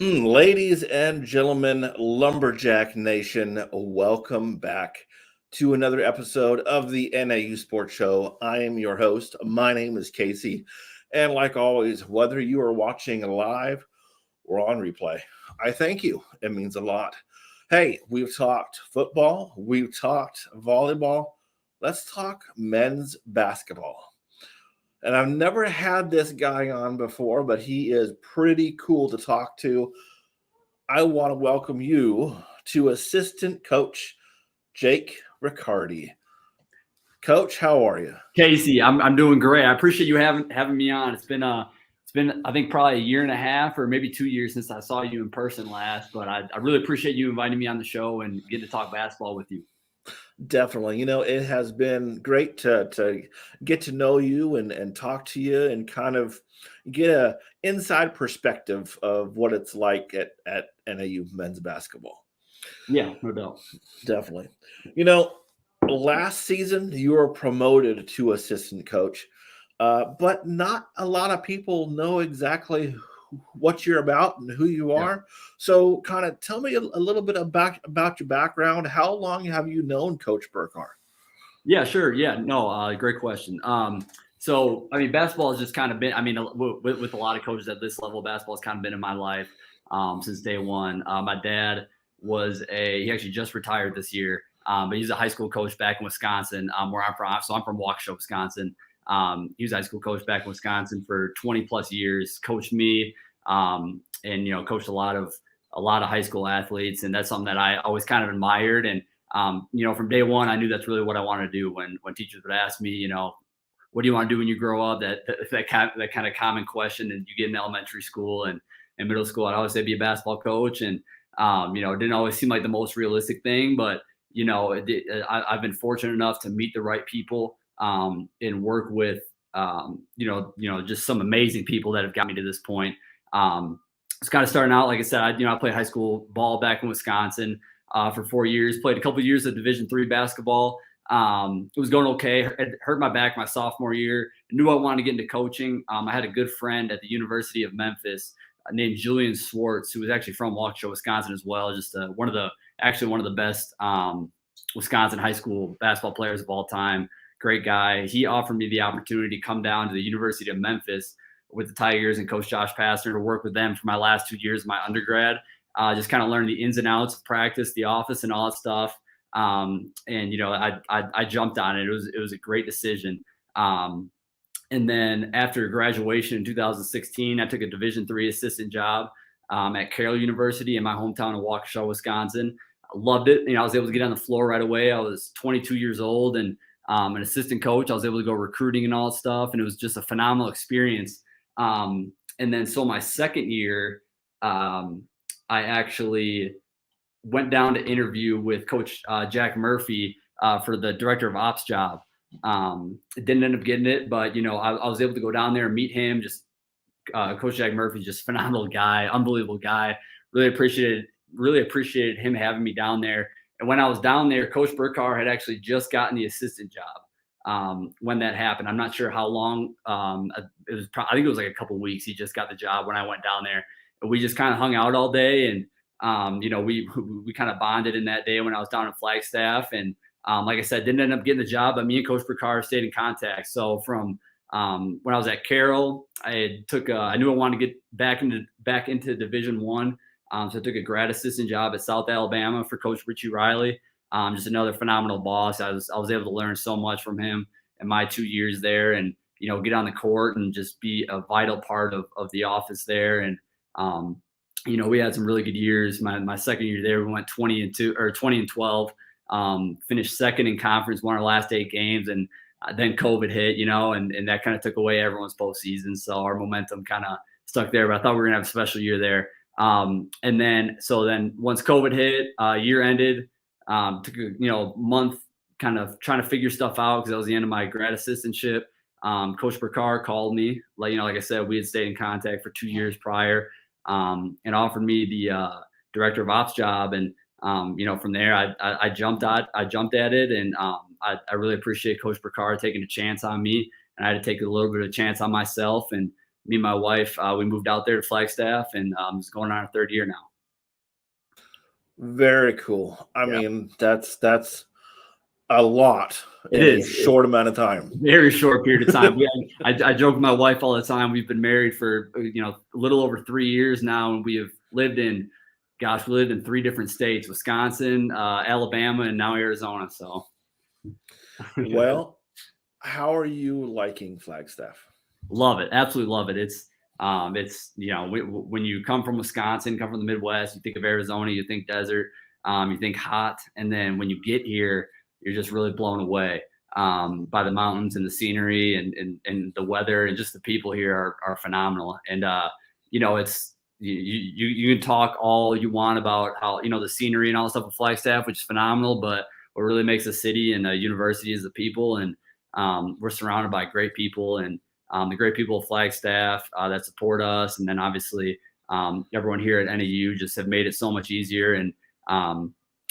Ladies and gentlemen, Lumberjack Nation, welcome back to another episode of the NAU Sports Show. I am your host. My name is Casey. And like always, whether you are watching live or on replay, I thank you. It means a lot. Hey, we've talked football, we've talked volleyball. Let's talk men's basketball. And I've never had this guy on before, but he is pretty cool to talk to. I want to welcome you to Assistant Coach Jake Ricciardi. Coach, how are you? Casey, I'm doing great. I appreciate you having me on. It's been I think probably a year and a half or maybe 2 years since I saw you in person last, but I really appreciate you inviting me on the show and getting to talk basketball with you. Definitely. It has been great to get to know you and talk to you and kind of get a inside perspective of what it's like at NAU men's basketball. Yeah, no doubt. Definitely. Last season you were promoted to assistant coach, but not a lot of people know exactly what you're about and who you are. Yeah. So kind of tell me a little bit about your background. How long have you known Coach Burkar? Yeah, sure. Yeah, no, great question. So, I mean, basketball has just kind of been, with a lot of coaches at this level, basketball has kind of been in my life since day one. My dad he actually just retired this year, but he's a high school coach back in Wisconsin, where I'm from. So I'm from Waukesha, Wisconsin. He was a high school coach back in Wisconsin for 20 plus years, coached me, and, coached a lot of high school athletes. And that's something that I always kind of admired. And, from day one, I knew that's really what I wanted to do. When teachers would ask me, what do you want to do when you grow up? That kind of common question that you get in elementary school and middle school, I'd always say be a basketball coach. And, it didn't always seem like the most realistic thing, but, I've been fortunate enough to meet the right people and work with, just some amazing people that have got me to this point. It's kind of starting out, like I said, I played high school ball back in Wisconsin for 4 years, played a couple of years of Division III basketball. It was going okay. It hurt my back my sophomore year. I knew I wanted to get into coaching. I had a good friend at the University of Memphis named Julian Swartz, who was actually from Waukesha, Wisconsin as well. Just one of the best Wisconsin high school basketball players of all time. Great guy. He offered me the opportunity to come down to the University of Memphis with the Tigers and Coach Josh Pastner to work with them for my last 2 years of my undergrad. Just kind of learn the ins and outs of practice, the office, and all that stuff. I jumped on it. It was a great decision. And then after graduation in 2016, I took a Division III assistant job at Carroll University in my hometown of Waukesha, Wisconsin. I loved it. I was able to get on the floor right away. I was 22 years old and an assistant coach. I was able to go recruiting and all that stuff. And it was just a phenomenal experience. And then so my second year, I actually went down to interview with Coach Jack Murphy for the director of ops job. Didn't end up getting it, but I was able to go down there and meet him. Just Coach Jack Murphy, just phenomenal guy, unbelievable guy. Really appreciated him having me down there. And when I was down there, Coach Burkar had actually just gotten the assistant job when that happened. I'm not sure how long. It was. I think it was like a couple of weeks. He just got the job when I went down there, and we just kind of hung out all day. And we kind of bonded in that day when I was down in Flagstaff. And like I said, didn't end up getting the job, but me and Coach Burkar stayed in contact. So from when I was at Carroll, I knew I wanted to get back into Division I. So I took a grad assistant job at South Alabama for Coach Ricciardi. Just another phenomenal boss. I was able to learn so much from him in my 2 years there, and get on the court and just be a vital part of the office there. And we had some really good years. My second year there, we went 20-12. Finished second in conference, won our last 8 games, and then COVID hit, and that kind of took away everyone's postseason. So our momentum kind of stuck there, but I thought we were gonna have a special year there. And then once COVID hit, year ended, took a month kind of trying to figure stuff out because that was the end of my grad assistantship. Coach Burkar called me, like I said, we had stayed in contact for 2 years prior, and offered me the director of ops job. And from there, I jumped at it, and I really appreciate Coach Burkar taking a chance on me, and I had to take a little bit of a chance on myself. And me and my wife, we moved out there to Flagstaff, and it's going on our third year now. Very cool. I Yeah. mean, that's a lot It in a is. short amount of time. Very short period of time. I joke with my wife all the time. We've been married for a little over 3 years now, and we have lived in 3 different states: Wisconsin, Alabama, and now Arizona. So, Well, how are you liking Flagstaff? love it, absolutely love it. It's when you come from Wisconsin, come from the Midwest, you think of Arizona, you think desert, you think hot, and then when you get here, you're just really blown away by the mountains and the scenery and the weather, and just the people here are phenomenal. And it's you can talk all you want about how the scenery and all the stuff with Flagstaff, which is phenomenal, but what really makes a city and a university is the people, and we're surrounded by great people, and the great people of Flagstaff that support us, and then obviously everyone here at NAU just have made it so much easier. And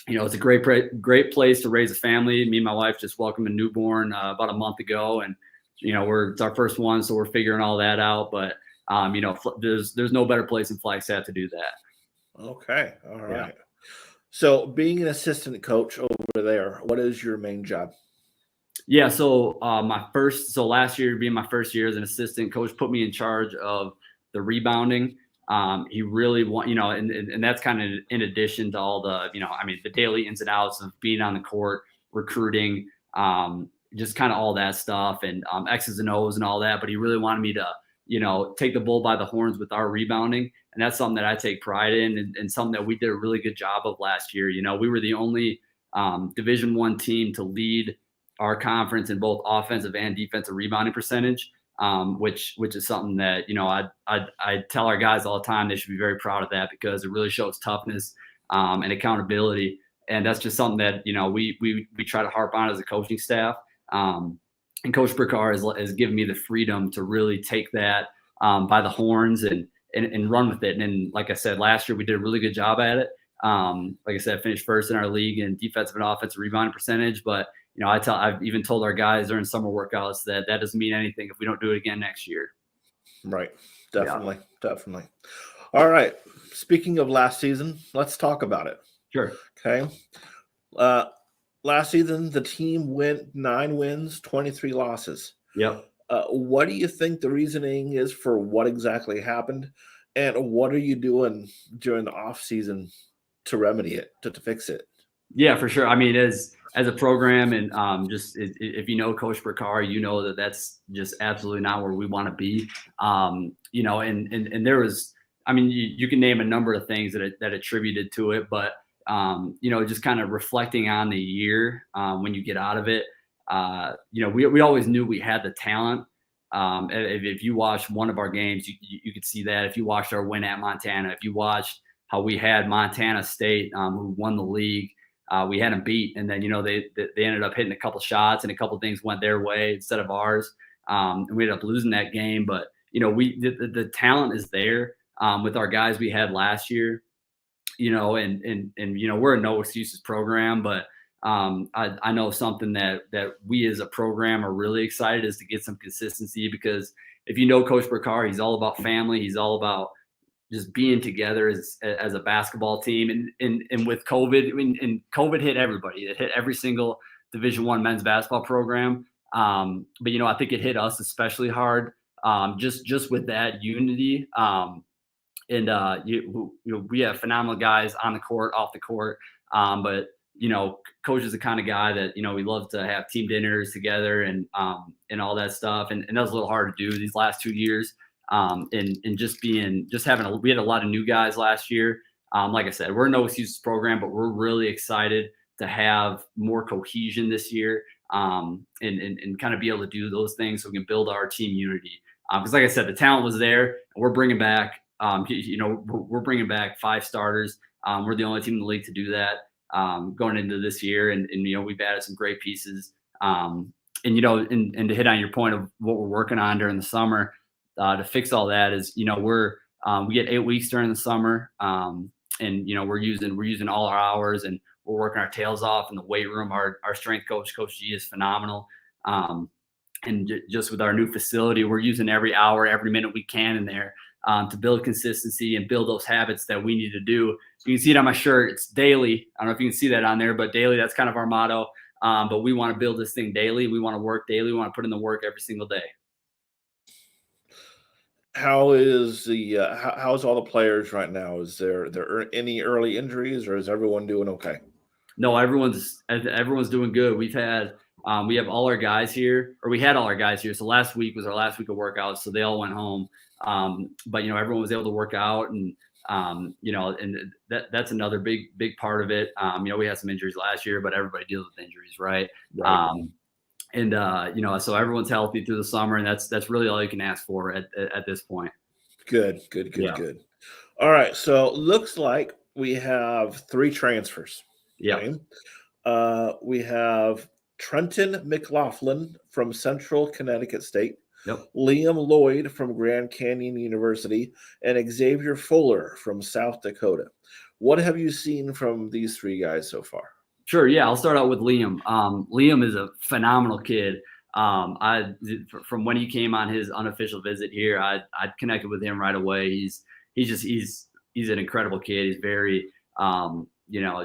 it's a great place to raise a family. Me and my wife just welcomed a newborn about a month ago, and it's our first one, so we're figuring all that out. But there's no better place in Flagstaff to do that. Okay, all right. Yeah. So, being an assistant coach over there, what is your main job? Yeah, so last year being my first year as an assistant coach put me in charge of the rebounding. He really and that's kind of in addition to all the, the daily ins and outs of being on the court, recruiting, just kind of all that stuff, and X's and O's and all that. But he really wanted me to, take the bull by the horns with our rebounding. And that's something that I take pride in, and something that we did a really good job of last year. We were the only Division I team to lead our conference in both offensive and defensive rebounding percentage, which is something that I tell our guys all the time they should be very proud of that, because it really shows toughness and accountability. And that's just something that we try to harp on as a coaching staff. And Coach Ricciardi has given me the freedom to really take that by the horns and run with it. And like I said, last year we did a really good job at it. Like I said, finished first in our league in defensive and offensive rebounding percentage. But I've even told our guys during summer workouts that doesn't mean anything if we don't do it again next year. Right. Definitely. Yeah. Definitely. All right. Speaking of last season, let's talk about it. Sure. Okay. Last season, the team went 9 wins, 23 losses. Yep. What do you think the reasoning is for what exactly happened? And what are you doing during the offseason to remedy it, to fix it? Yeah, for sure. I mean, as a program, and just if Coach Ricciardi, that's just absolutely not where we want to be. And there was, you can name a number of things that attributed to it, but just kind of reflecting on the year when you get out of it, we always knew we had the talent. If you watched one of our games, you could see that. If you watched our win at Montana, if you watched how we had Montana State, who won the league, we had them beat, and then they ended up hitting a couple shots, and a couple things went their way instead of ours, and we ended up losing that game. But the talent is there with our guys we had last year, and we're a no excuses program, but I know something that we as a program are really excited is to get some consistency, because if Coach Ricciardi, he's all about family, he's all about just being together as a basketball team. And with COVID, and COVID hit everybody. It hit every single Division I men's basketball program. But I think it hit us especially hard, just with that unity. We have phenomenal guys on the court, off the court. But Coach is the kind of guy that we love to have team dinners together and all that stuff. And that was a little hard to do these last 2 years. We had a lot of new guys last year. Like I said, we're a no excuses program, but we're really excited to have more cohesion this year, and kind of be able to do those things so we can build our team unity. Because like I said, the talent was there, and we're bringing back, we're bringing back 5 starters. We're the only team in the league to do that going into this year, and we've added some great pieces. And to hit on your point of what we're working on during the summer. To fix all that is, we get 8 weeks during the summer, and we're using all our hours, and we're working our tails off in the weight room. Our strength coach, Coach G, is phenomenal. And just with our new facility, we're using every hour, every minute we can in there to build consistency and build those habits that we need to do. You can see it on my shirt. It's daily. I don't know if you can see that on there, but daily, that's kind of our motto. But we want to build this thing daily. We want to work daily. We want to put in the work every single day. How is how's all the players right now? Is there any early injuries, or is everyone doing okay? No, everyone's doing good. We have all our guys here, or we had all our guys here. So last week was our last week of workouts, so they all went home. But everyone was able to work out, and and that's another big part of it. We had some injuries last year, but everybody deals with injuries, right? Right. So everyone's healthy through the summer, and that's really all you can ask for at this point. Good. Yeah. All right. So looks like we have 3 transfers. Yeah. Okay? We have Trenton McLaughlin from Central Connecticut State, Yep. Liam Lloyd from Grand Canyon University, and Xavier Fuller from South Dakota. What have you seen from these 3 guys so far? Sure. Yeah. I'll start out with Liam. Liam is a phenomenal kid. From when he came on his unofficial visit here, I connected with him right away. He's an incredible kid. He's very,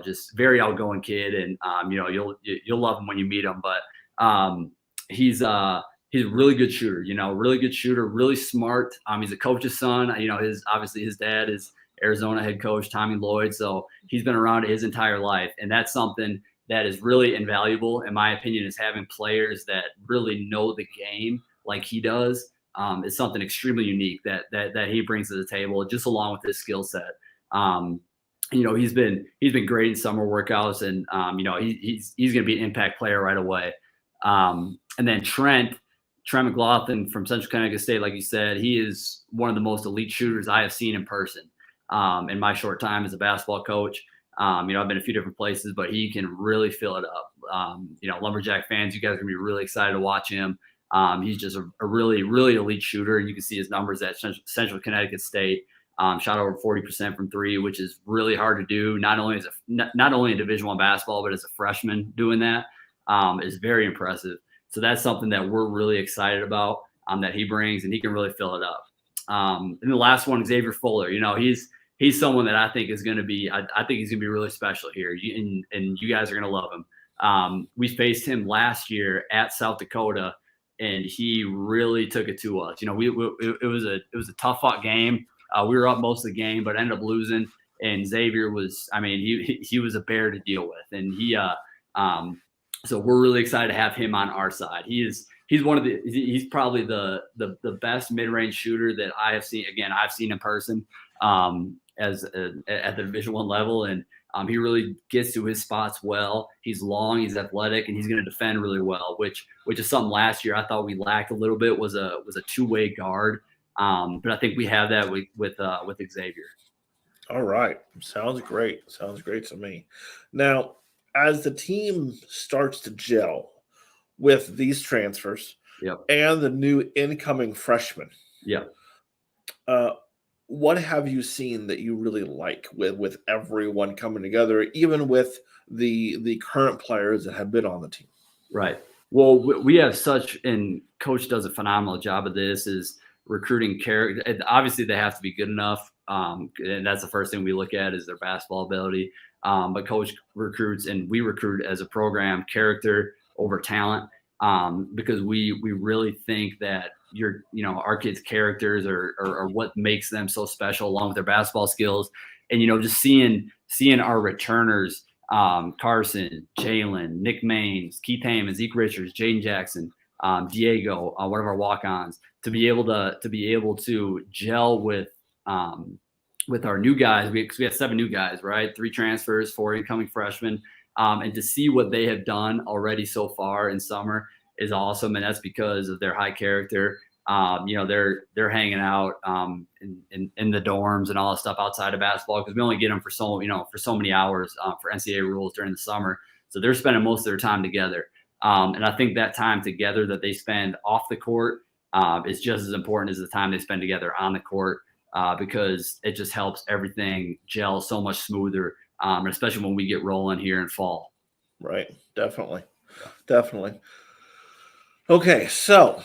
just very outgoing kid. And, you'll love him when you meet him, but, he's a really good shooter, really smart. He's a coach's son. Obviously his dad is Arizona head coach Tommy Lloyd. So he's been around it his entire life. And that's something that is really invaluable, in my opinion, is having players that really know the game like he does. Is something extremely unique that he brings to the table, just along with his skill set. He's been great in summer workouts, and he's going to be an impact player right away. And then Trent McLaughlin from Central Connecticut State, like you said, he is one of the most elite shooters I have seen in person in my short time as a basketball coach. I've been a few different places, but he can really fill it up. Lumberjack fans, you guys are going to be really excited to watch him. He's just a really, really elite shooter, and you can see his numbers at Central Connecticut State. Shot over 40% from 3, which is really hard to do. Not only in Division I basketball, but as a freshman doing that is very impressive. So that's something that we're really excited about that he brings, and he can really fill it up. And the last one, Xavier Fuller. He's someone that I think is going to be. I think he's going to be really special here, and you guys are going to love him. We faced him last year at South Dakota, and he really took it to us. It was a tough fought game. We were up most of the game, but ended up losing. And Xavier was, he was a bear to deal with, and so we're really excited to have him on our side. He's he's probably the best mid-range shooter that I have seen. Again, I've seen in person at the Division I level, and he really gets to his spots well. He's long, he's athletic, and he's going to defend really well, which is something last year I thought we lacked a little bit, was a two-way guard. But I think we have that with Xavier. All right. Sounds great. Sounds great to me. Now, as the team starts to gel with these transfers and the new incoming freshmen, what have you seen that you really like with everyone coming together, even with the current players that have been on the team? Right. Well, we have and Coach does a phenomenal job of this, is recruiting character. Obviously, they have to be good enough. And that's the first thing we look at, is their basketball ability. But Coach recruits, and we recruit as a program, character over talent, because we really think that our kids' characters are what makes them so special, along with their basketball skills. And just seeing our returners, Carson, Jalen, Nick Maines, Keith Heyman, Zeke Richards, Jaden Jackson, Diego, one of our walk-ons, to be able to gel with our new guys. We have 7 new guys, right? 3 transfers, 4 incoming freshmen, and to see what they have done already so far in summer is awesome. And that's because of their high character. They're hanging out in the dorms and all that stuff outside of basketball, because we only get them for so many hours for NCAA rules during the summer. So they're spending most of their time together. And I think that time together that they spend off the court is just as important as the time they spend together on the court, because it just helps everything gel so much smoother, especially when we get rolling here in fall. Right. Definitely. Okay, so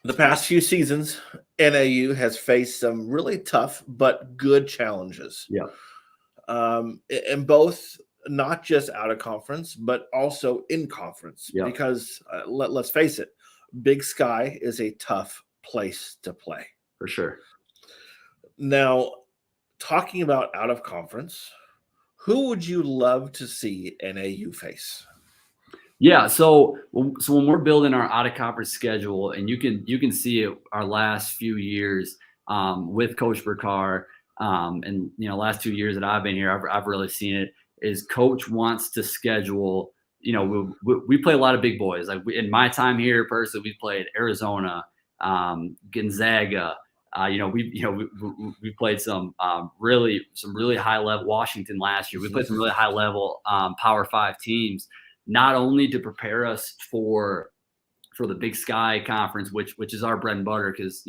the past few seasons, NAU has faced some really tough but good challenges. Yeah. In both not just out of conference, but also in conference. Yeah. Because let's face it, Big Sky is a tough place to play. For sure. Now, talking about out of conference, who would you love to see NAU face? Yeah, so when we're building our out of conference schedule, and you can see it our last few years with Coach Ricciardi, and last 2 years that I've been here, I've really seen it. Is Coach wants to schedule. We play a lot of big boys. Like in my time here, personally, we played Arizona, Gonzaga. We played some really high level Washington last year. We played some really high level Power 5 teams, not only to prepare us for the Big Sky Conference, which is our bread and butter, because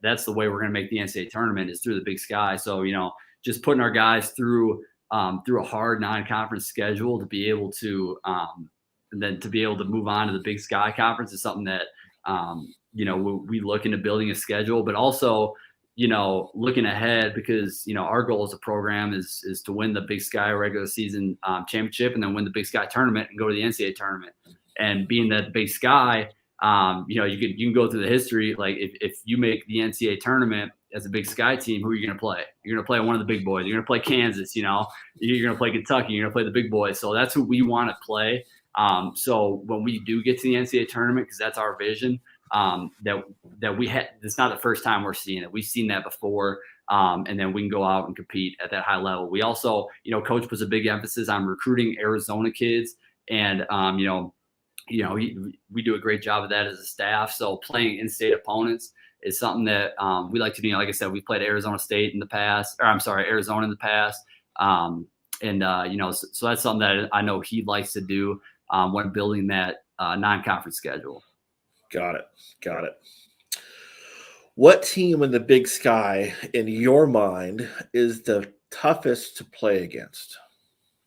that's the way we're going to make the NCAA tournament is through the Big Sky. So just putting our guys through a hard non-conference schedule to be able to and then to be able to move on to the Big Sky Conference is something that we look into building a schedule, but also looking ahead, because our goal as a program is to win the Big Sky regular season championship and then win the Big Sky tournament and go to the NCAA tournament. And being that Big Sky, you can go through the history. Like if you make the NCAA tournament as a Big Sky team, who are you going to play? You're going to play one of the big boys. You're going to play Kansas. You're going to play Kentucky. You're going to play the big boys. So that's who we want to play. So when we do get to the NCAA tournament, because that's our vision, that we had, it's not the first time we're seeing it. We've seen that before. And then we can go out and compete at that high level. We also, Coach puts a big emphasis on recruiting Arizona kids, and we do a great job of that as a staff. So playing in-state opponents is something that we like to do. Like I said, we played Arizona State in the past, Arizona in the past. So that's something that I know he likes to do when building that non-conference schedule. Got it. What team in the Big Sky, in your mind, is the toughest to play against?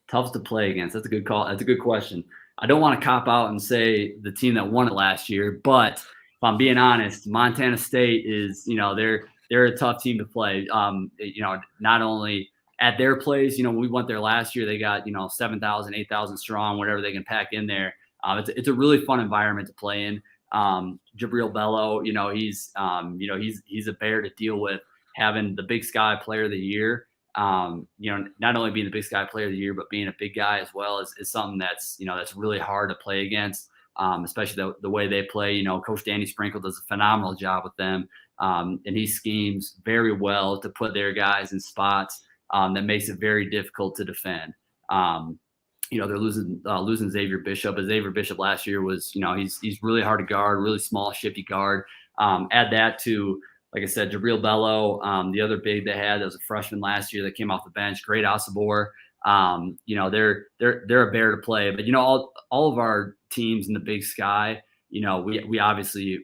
Toughest to play against. That's a good call. That's a good question. I don't want to cop out and say the team that won it last year, but if I'm being honest, Montana State is, they're a tough team to play. Not only at their place, when we went there last year, they got, 7,000, 8,000 strong, whatever they can pack in there. It's a really fun environment to play in. Jabril Bello, he's a bear to deal with, having the Big Sky Player of the Year. Not only being the Big Sky Player of the Year, but being a big guy as well is something that's really hard to play against, especially the way they play. Coach Danny Sprinkle does a phenomenal job with them, and he schemes very well to put their guys in spots that makes it very difficult to defend. They're losing Xavier Bishop. But Xavier Bishop last year was, he's really hard to guard, really small, shifty guard. Add that to, like I said, Jabril Bello, the other big they had that was a freshman last year that came off the bench, great Asabor. They're a bear to play. But all of our teams in the Big Sky, we obviously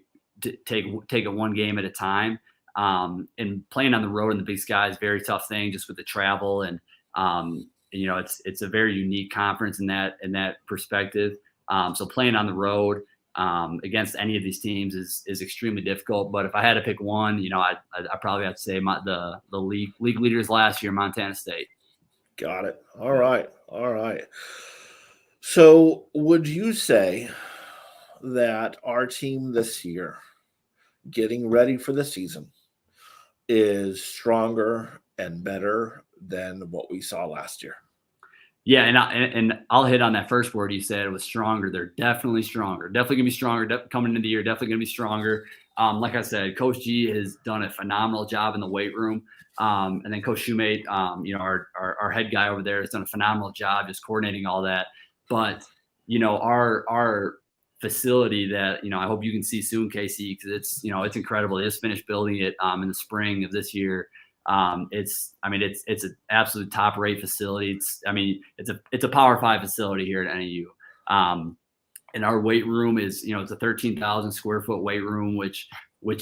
take it one game at a time. And playing on the road in the Big Sky is a very tough thing, just with the travel, and it's a very unique conference in that perspective. So playing on the road against any of these teams is extremely difficult. But if I had to pick one, I probably have to say the league leaders last year, Montana State. Got it. All right. So would you say that our team this year, getting ready for the season, is stronger and better than what we saw last year? Yeah, and I'll hit on that first word you said. It was stronger. They're definitely stronger. Definitely gonna be stronger. Coming into the year, definitely gonna be stronger. Like I said, Coach G has done a phenomenal job in the weight room, and then Coach Shoemate, our head guy over there, has done a phenomenal job just coordinating all that. But our facility that I hope you can see soon, Casey, because it's incredible. They just finished building it in the spring of this year. It's an absolute top rate facility. It's a Power 5 facility here at NAU. And our weight room is, it's a 13,000 square foot weight room, which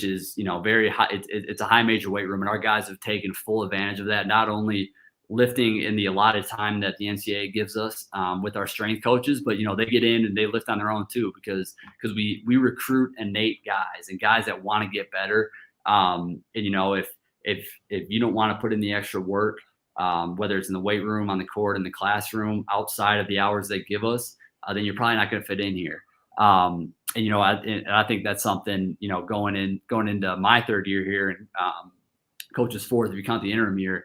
is, very high. It's a high major weight room, and our guys have taken full advantage of that. Not only lifting in the allotted time that the NCAA gives us with our strength coaches, but they get in and they lift on their own too, because we recruit innate guys and guys that want to get better. And if you don't want to put in the extra work, whether it's in the weight room, on the court, in the classroom, outside of the hours they give us, then you're probably not going to fit in here. And I think that's something, going into my third year here, and coach's fourth, if you count the interim year,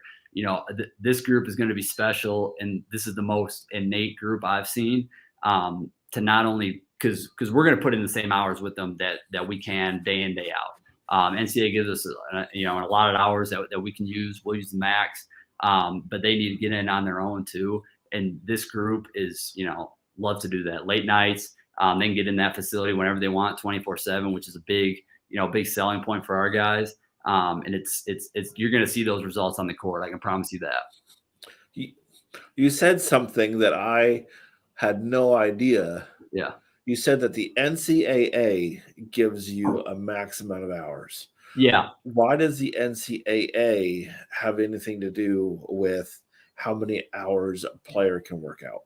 this group is going to be special, and this is the most innate group I've seen, to not only because we're going to put in the same hours with them that we can day in, day out. NCAA gives us a lot of hours that we can use. We'll use the max, but they need to get in on their own too. And this group is love to do that. Late nights, they can get in that facility whenever they want, 24/7, which is a big selling point for our guys. And it's you're going to see those results on the court. I can promise you that. You said something that I had no idea. Yeah. You said that the NCAA gives you a max amount of hours. Yeah. Why does the NCAA have anything to do with how many hours a player can work out?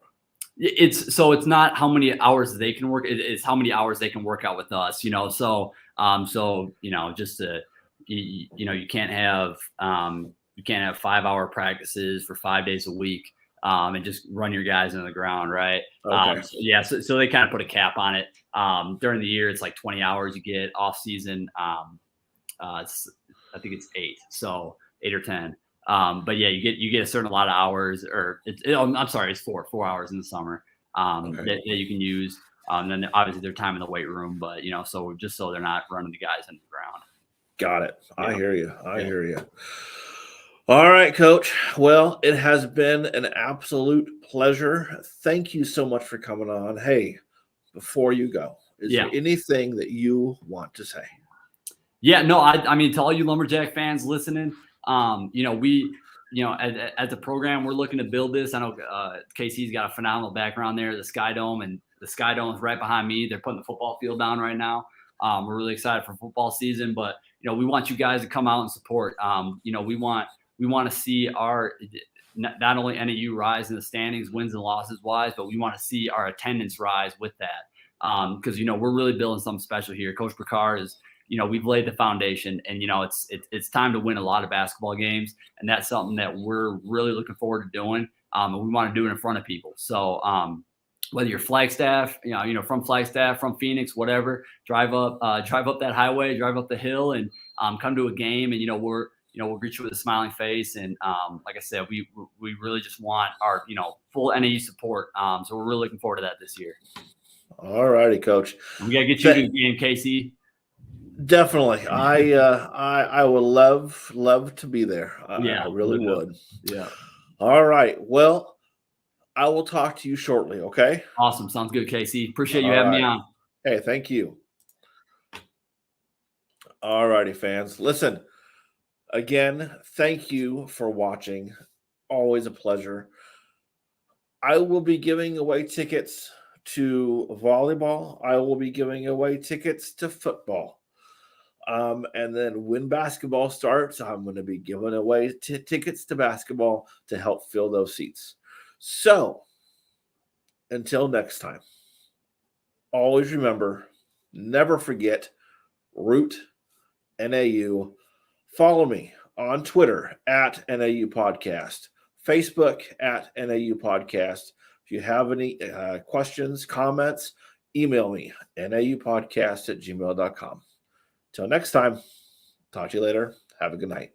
It's not how many hours they can work. It's how many hours they can work out with us, so just to, you can't have 5-hour practices for 5 days a week, and just run your guys into the ground. Right. Okay. So they kind of put a cap on it. During the year, it's like 20 hours you get. Off season, I think it's 8. So 8 or 10. But yeah, you get a certain lot of hours, or I'm sorry, it's 4 hours in the summer, that you can use. And then obviously their time in the weight room, but so just so they're not running the guys into the ground. Got it. I hear you. I hear you. All right, Coach. Well, it has been an absolute pleasure. Thank you so much for coming on. Hey, before you go, is there anything that you want to say? Yeah, no, I mean, to all you Lumberjack fans listening, we, as a program, we're looking to build this. I know KC's got a phenomenal background there, the Sky Dome, and the Sky Dome is right behind me. They're putting the football field down right now. We're really excited for football season, but we want you guys to come out and support. We want to see our not only NAU rise in the standings, wins and losses wise, but we want to see our attendance rise with that. Because we're really building something special here. Coach Ricciardi is. We've laid the foundation, and it's time to win a lot of basketball games, and that's something that we're really looking forward to doing. And we want to do it in front of people. So whether you're Flagstaff, from Flagstaff, from Phoenix, whatever, drive up that highway, drive up the hill, and come to a game, and we'll greet you with a smiling face. And like I said, we really just want our full NAU support. So we're really looking forward to that this year. All righty, Coach. We gotta get you to the game, Casey. Definitely. I would love to be there. I really would. Yeah. All right. Well, I will talk to you shortly. Okay. Awesome. Sounds good, Casey. Appreciate you having me on. Hey, thank you. All righty, fans. Listen, again, thank you for watching. Always a pleasure. I will be giving away tickets to volleyball. I will be giving away tickets to football. And then when basketball starts, I'm going to be giving away tickets to basketball to help fill those seats. So until next time, always remember, never forget, root NAU. Follow me on Twitter at NAU Podcast, Facebook at NAU Podcast. If you have any questions, comments, email me, naupodcast@gmail.com. Till next time, talk to you later. Have a good night.